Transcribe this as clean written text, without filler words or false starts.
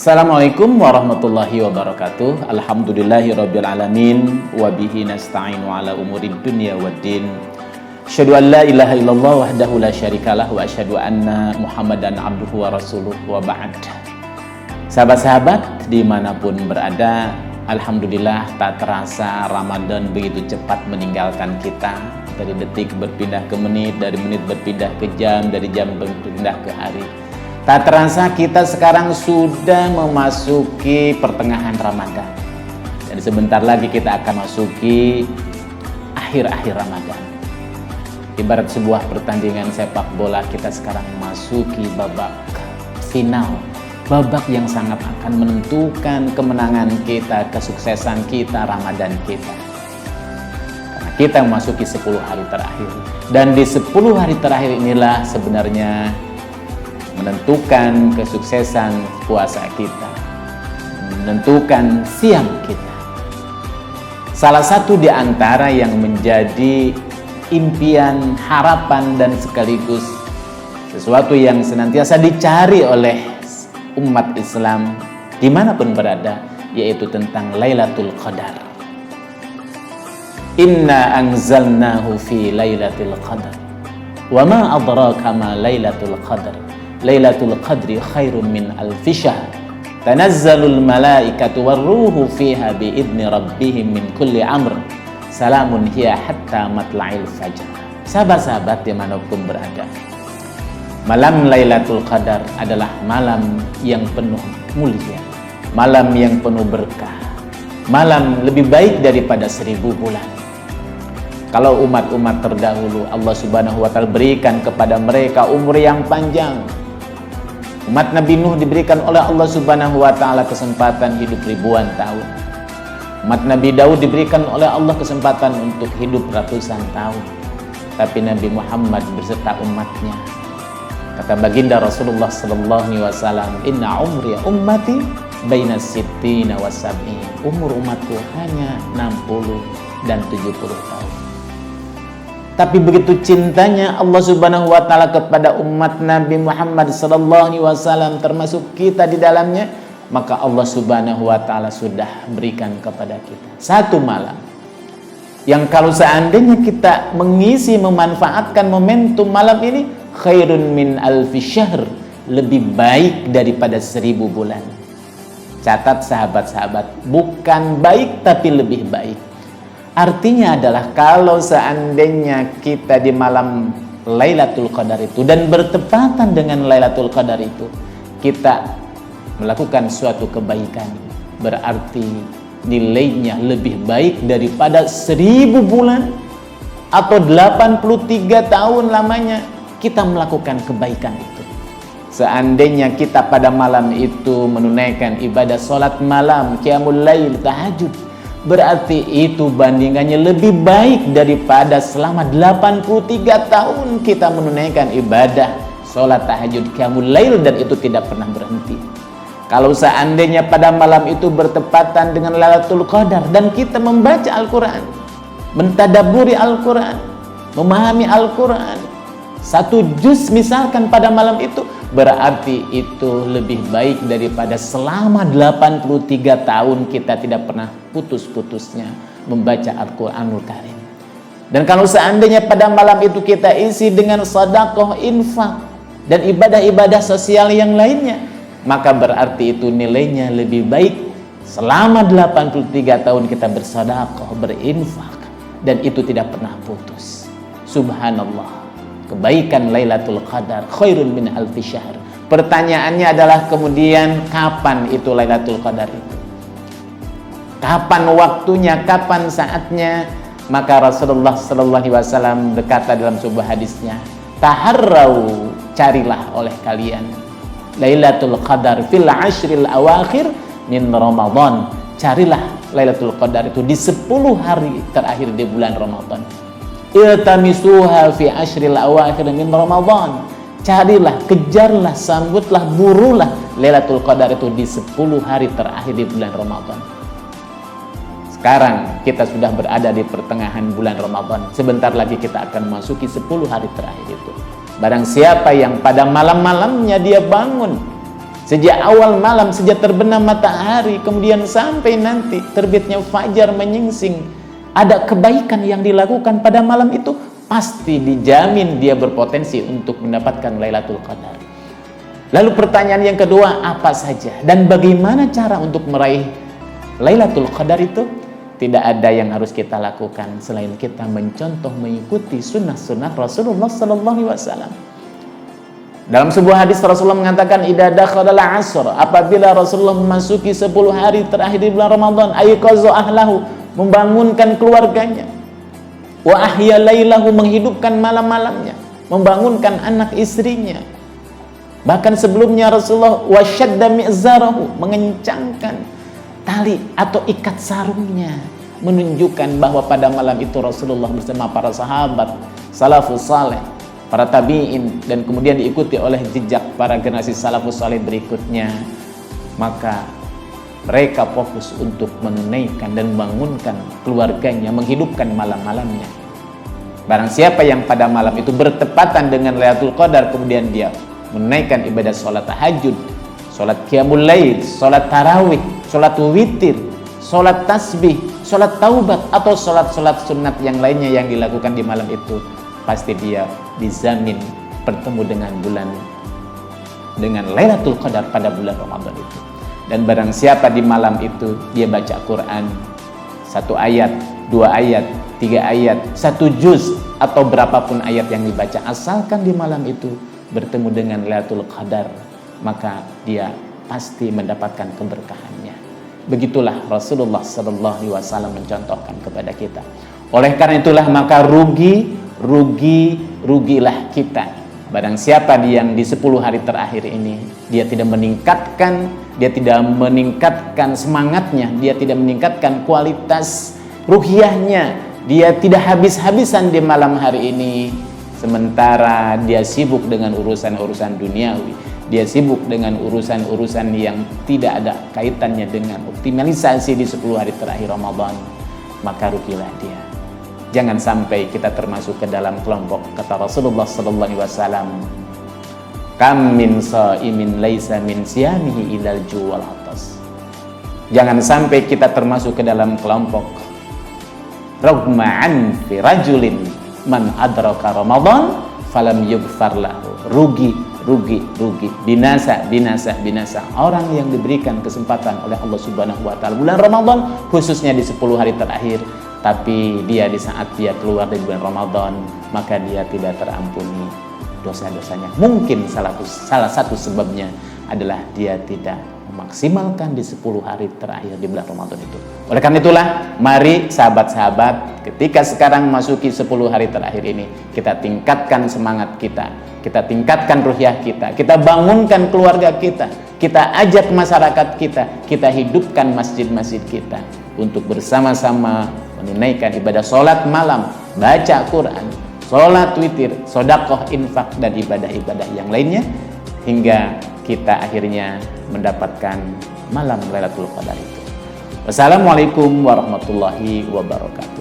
Assalamualaikum warahmatullahi wabarakatuh. Alhamdulillahirabbil alamin wa bihi nasta'inu ala umurid dunya waddin. Asyhadu an la ilaha illallah wahdahu la syarikalah wa asyhadu anna Muhammadan abduhu wa rasuluh wa ba'd. Sahabat-sahabat dimanapun berada, alhamdulillah tak terasa Ramadan begitu cepat meninggalkan kita. Dari detik berpindah ke menit, dari menit berpindah ke jam, dari jam berpindah ke hari. Tak terasa kita sekarang sudah memasuki pertengahan Ramadan. Dan sebentar lagi kita akan masuki akhir-akhir Ramadan. Ibarat sebuah pertandingan sepak bola, kita sekarang masuki babak final. Babak yang sangat akan menentukan kemenangan kita, kesuksesan kita, Ramadan kita. Karena kita memasuki 10 hari terakhir. Dan di 10 hari terakhir inilah sebenarnya menentukan kesuksesan puasa kita, menentukan siam kita. Salah satu di antara yang menjadi impian, harapan, dan sekaligus sesuatu yang senantiasa dicari oleh umat Islam dimanapun berada, yaitu tentang Lailatul Qadar. Inna anzalnahu fi Lailatul Qadar wa ma adraka ma Lailatul Qadar. Lailatul Qadri khairun min alfi syahr. Tanazzalul malaikatu warruhu fiha biidni rabbihim min kulli amr. Salamun hiya hatta matla'il fajr. Sahabat-sahabat dimanapun berada, malam Lailatul Qadar adalah malam yang penuh mulia, malam yang penuh berkah, malam lebih baik daripada 1000 bulan. Kalau umat-umat terdahulu Allah Subhanahu wa Ta'ala berikan kepada mereka umur yang panjang. Umat Nabi Nuh diberikan oleh Allah Subhanahu wa Ta'ala kesempatan hidup ribuan tahun. Umat Nabi Daud diberikan oleh Allah kesempatan untuk hidup ratusan tahun. Tapi Nabi Muhammad beserta umatnya, kata baginda Rasulullah sallallahu alaihi wasallam, "Inna umri ummati baina sittina wa sab'in." Umur umatku hanya 60 dan 70 tahun. Tapi begitu cintanya Allah Subhanahu wa Ta'ala kepada umat Nabi Muhammad sallallahu alaihi wasallam, termasuk kita di dalamnya, maka Allah Subhanahu wa Ta'ala sudah berikan kepada kita satu malam yang kalau seandainya kita mengisi, memanfaatkan momentum malam ini, khairun min alfi syahr, lebih baik daripada 1000 bulan. Catat sahabat-sahabat, bukan baik tapi lebih baik. Artinya adalah kalau seandainya kita di malam Lailatul Qadar itu dan bertepatan dengan Lailatul Qadar itu kita melakukan suatu kebaikan, berarti nilainya lebih baik daripada 1000 bulan atau 83 tahun lamanya kita melakukan kebaikan itu. Seandainya kita pada malam itu menunaikan ibadah sholat malam, qiyamul lail, tahajud, berarti itu bandingannya lebih baik daripada selama 83 tahun kita menunaikan ibadah sholat tahajud, qiyamul lail, dan itu tidak pernah berhenti. Kalau seandainya pada malam itu bertepatan dengan Lailatul Qadar dan kita membaca Al-Quran, mentadabburi Al-Quran, memahami Al-Quran, 1 juz misalkan pada malam itu, berarti itu lebih baik daripada selama 83 tahun kita tidak pernah putus-putusnya membaca Al-Quranul Karim. Dan kalau seandainya pada malam itu kita isi dengan sedekah, infak, dan ibadah-ibadah sosial yang lainnya, maka berarti itu nilainya lebih baik selama 83 tahun kita bersedekah, berinfak, dan itu tidak pernah putus. Subhanallah. Kebaikan Lailatul Qadar khairun min alfi syahr. Pertanyaannya adalah kemudian kapan itu Lailatul Qadar itu? Kapan waktunya, kapan saatnya? Maka Rasulullah sallallahu alaihi wasallam berkata dalam sebuah hadisnya, "Taharrau, carilah oleh kalian Lailatul Qadar fil ashril awakhir min Ramadan." Carilah Lailatul Qadar itu di 10 hari terakhir di bulan Ramadan. Iltamisuha fi ashril awakhir min Ramadan. Carilah, kejarlah, sambutlah, burulah Lailatul Qadar itu di 10 hari terakhir di bulan Ramadan. Sekarang kita sudah berada di pertengahan bulan Ramadan. Sebentar lagi kita akan memasuki 10 hari terakhir itu. Barang siapa yang pada malam-malamnya dia bangun Sejak awal malam, sejak terbenam matahari, kemudian sampai nanti terbitnya fajar menyingsing, ada kebaikan yang dilakukan pada malam itu, pasti dijamin dia berpotensi untuk mendapatkan Lailatul Qadar. Lalu pertanyaan yang kedua, apa saja dan bagaimana cara untuk meraih Lailatul Qadar itu? Tidak ada yang harus kita lakukan selain kita mencontoh, mengikuti sunnah-sunnah Rasulullah SAW. Dalam sebuah hadis Rasulullah mengatakan, idza dakhalal asr, apabila Rasulullah memasuki 10 hari terakhir di bulan Ramadan, ayqaza ahlahu, membangunkan keluarganya, wa ahya lailahu, menghidupkan malam-malamnya, membangunkan anak istrinya. Bahkan sebelumnya Rasulullah wasyadda mi'zarahu, mengencangkan tali atau ikat sarungnya, menunjukkan bahwa pada malam itu Rasulullah bersama para sahabat salafus saleh, para tabi'in, dan kemudian diikuti oleh jejak para generasi salafus saleh berikutnya. Maka mereka fokus untuk menunaikan dan membangunkan keluarganya, menghidupkan malam-malamnya. Barang siapa yang pada malam itu bertepatan dengan Lailatul Qadar, kemudian dia menunaikan ibadah sholat tahajud, sholat qiyamul lail, sholat tarawih, sholat witir, sholat tasbih, sholat taubat, atau sholat-sholat sunat yang lainnya yang dilakukan di malam itu, pasti dia dijamin bertemu dengan Lailatul Qadar pada bulan Ramadan itu. Dan barang siapa di malam itu dia baca Quran 1 ayat, 2 ayat, 3 ayat, 1 juz, atau berapapun ayat yang dibaca, asalkan di malam itu bertemu dengan Lailatul Qadar, maka dia pasti mendapatkan keberkahannya. Begitulah Rasulullah SAW mencontohkan kepada kita. Oleh karena itulah maka rugilah kita. Barang siapa yang di 10 hari terakhir ini dia tidak meningkatkan semangatnya, dia tidak meningkatkan kualitas ruhiyahnya, dia tidak habis-habisan di malam hari ini, sementara dia sibuk dengan urusan-urusan duniawi, dia sibuk dengan urusan-urusan yang tidak ada kaitannya dengan optimalisasi di 10 hari terakhir Ramadan, maka rugilah dia. Jangan sampai kita termasuk ke dalam kelompok kata Rasulullah SAW, kam min shaimin laisa min siyamihi ilal ju' wal atas. Jangan sampai kita termasuk ke dalam kelompok ragma'an fi rajulin man adraka Ramadan falam yughfar lahu. Rugi, binasa orang yang diberikan kesempatan oleh Allah Subhanahu wa taala bulan Ramadan, khususnya di 10 hari terakhir, tapi dia di saat dia keluar dari bulan Ramadan, maka dia tidak terampuni dosa-dosanya. Mungkin salah satu sebabnya adalah dia tidak memaksimalkan di 10 hari terakhir di bulan Ramadan itu. Oleh karena itulah, mari sahabat-sahabat, ketika sekarang masuki 10 hari terakhir ini, kita tingkatkan semangat kita tingkatkan ruhiyah kita bangunkan keluarga kita ajak masyarakat kita hidupkan masjid-masjid kita untuk bersama-sama menunaikan ibadah sholat malam, baca Quran, sholat witir, sedekah, infak, dan ibadah-ibadah yang lainnya, hingga kita akhirnya mendapatkan malam Lailatul Qadar itu. Wassalamualaikum warahmatullahi wabarakatuh.